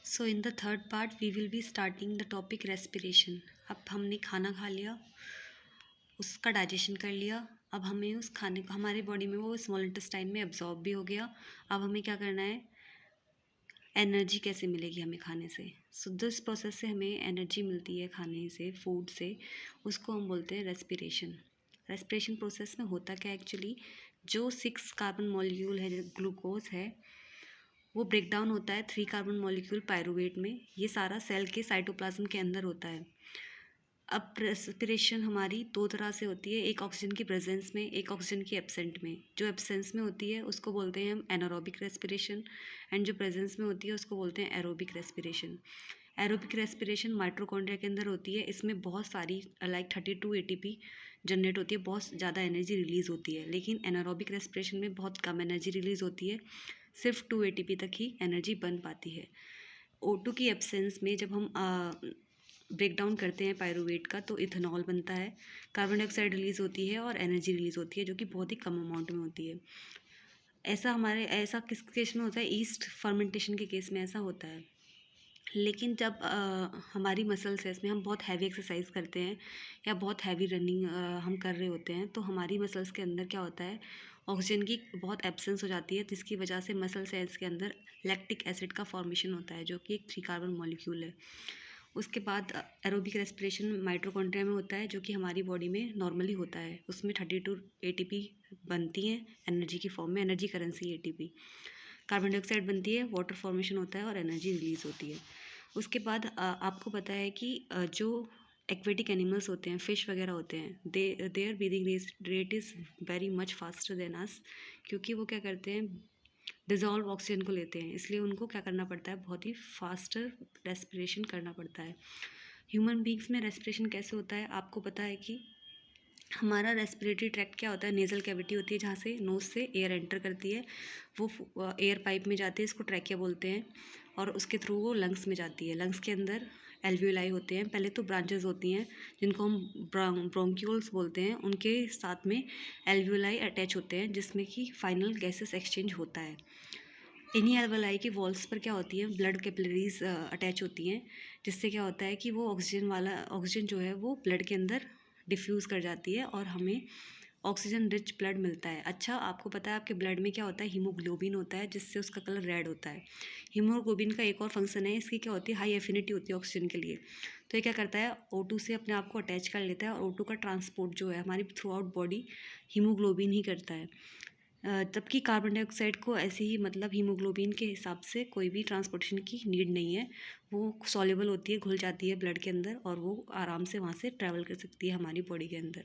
So in the third part we will be starting the topic respiration. अब हमने खाना खा लिया, उसका डाइजेशन कर लिया। अब हमें उस खाने को हमारी बॉडी में वो स्मॉल इंटेस्टाइन में एब्जॉर्ब भी हो गया। अब हमें क्या करना है, एनर्जी कैसे मिलेगी हमें खाने से। सो दिस प्रोसेस से हमें एनर्जी मिलती है खाने से, फूड से, उसको हम बोलते हैं रेस्पिरेशन। रेस्पिरेशन प्रोसेस में होता क्या एक्चुअली, जो 6 कार्बन मॉलिक्यूल है, जो ग्लूकोज है, वो ब्रेक डाउन होता है 3 कार्बन मॉलिक्यूल पायरूवेट में। ये सारा सेल के साइटोप्लाज्म के अंदर होता है। अब रेस्पिरेशन हमारी दो तरह से होती है, एक ऑक्सीजन की प्रेजेंस में, एक ऑक्सीजन की एब्सेंट में। जो एब्सेंस में होती है उसको बोलते हैं हम एनारोबिक रेस्पिरेशन, एंड जो प्रेजेंस में होती है उसको बोलते हैं aerobic respiration. Aerobic respiration mitochondria के अंदर होती है। इसमें बहुत सारी लाइक 32 एटीपी जनरेट होती है, बहुत ज़्यादा एनर्जी रिलीज़ होती है। लेकिन एनारोबिक रेस्पिरेशन में बहुत कम एनर्जी रिलीज़ होती है, सिर्फ 2 एटीपी तक ही एनर्जी बन पाती है। O2 की एब्सेंस में जब हम ब्रेक डाउन करते हैं पायरूवेट का, तो इथेनॉल बनता है, कार्बन डाइऑक्साइड रिलीज़ होती है और एनर्जी रिलीज़ होती है, जो कि बहुत ही कम अमाउंट में होती है। ऐसा किस केस में होता है, ईस्ट फर्मेंटेशन के केस में ऐसा होता है। लेकिन जब हमारी मसल्स है, इसमें हम बहुत हैवी एक्सरसाइज करते हैं या बहुत हैवी रनिंग हम कर रहे होते हैं, तो हमारी मसल्स के अंदर क्या होता है, ऑक्सीजन की बहुत एब्सेंस हो जाती है, जिसकी वजह से मसल सेल्स के अंदर लैक्टिक एसिड का फॉर्मेशन होता है, जो कि एक 3 कार्बन मॉलिक्यूल है। उसके बाद एरोबिक रेस्पिरेशन माइटोकॉन्ड्रिया में होता है, जो कि हमारी बॉडी में नॉर्मली होता है। उसमें 32 एटीपी बनती हैं एनर्जी की फॉर्म में, energy currency ATP. Carbon dioxide बनती है, वाटर फॉर्मेशन होता है और एनर्जी रिलीज़ होती है। उसके बाद आपको पता है कि जो एक्वेटिक एनिमल्स होते हैं, फिश वगैरह होते हैं, their breathing rate is very much faster than us, क्योंकि वो क्या करते हैं, डिज़ोल्व ऑक्सीजन को लेते हैं, इसलिए उनको क्या करना पड़ता है, बहुत ही फास्टर रेस्पिरेशन करना पड़ता है। ह्यूमन बींग्स में रेस्पिरेशन कैसे होता है, आपको पता है कि हमारा रेस्पिरेटरी ट्रैक्ट क्या होता है, नेज़ल कैविटी होती है, जहाँ से नोज़ से एयर एंटर करती है, वो एयर पाइप में जाती है, इसको ट्रैकिया बोलते हैं, और उसके थ्रू वो लंग्स में जाती है। लंग्स के अंदर एल्वियोलाई होते हैं, पहले तो ब्रांचेस होती हैं जिनको हम ब्रोंक्यूल्स बोलते हैं, उनके साथ में एल्वियोलाई अटैच होते हैं, जिसमें कि फाइनल गैसेस एक्सचेंज होता है। इन्हीं एल्वियोलाई की वॉल्स पर क्या होती है, ब्लड कैपिलरीज अटैच होती हैं, जिससे क्या होता है कि वो ऑक्सीजन जो है वो ब्लड के अंदर डिफ्यूज़ कर जाती है और हमें ऑक्सीजन रिच ब्लड मिलता है। अच्छा, आपको पता है आपके ब्लड में क्या होता है, हीमोग्लोबिन होता है, जिससे उसका कलर रेड होता है। हीमोग्लोबिन का एक और फंक्शन है, इसकी क्या होती है, हाई एफिनिटी होती है ऑक्सीजन के लिए। तो ये क्या करता है, O2 से अपने आप को अटैच कर लेता है, और O2 का ट्रांसपोर्ट जो है हमारी थ्रू आउट बॉडी हीमोग्लोबिन ही करता है। जबकि कार्बन डाइऑक्साइड को ऐसे ही, मतलब हीमोग्लोबिन के हिसाब से कोई भी ट्रांसपोर्टेशन की नीड नहीं है, वो सॉल्युबल होती है, घुल जाती है ब्लड के अंदर, और वो आराम से वहाँ से ट्रैवल कर सकती है हमारी बॉडी के अंदर।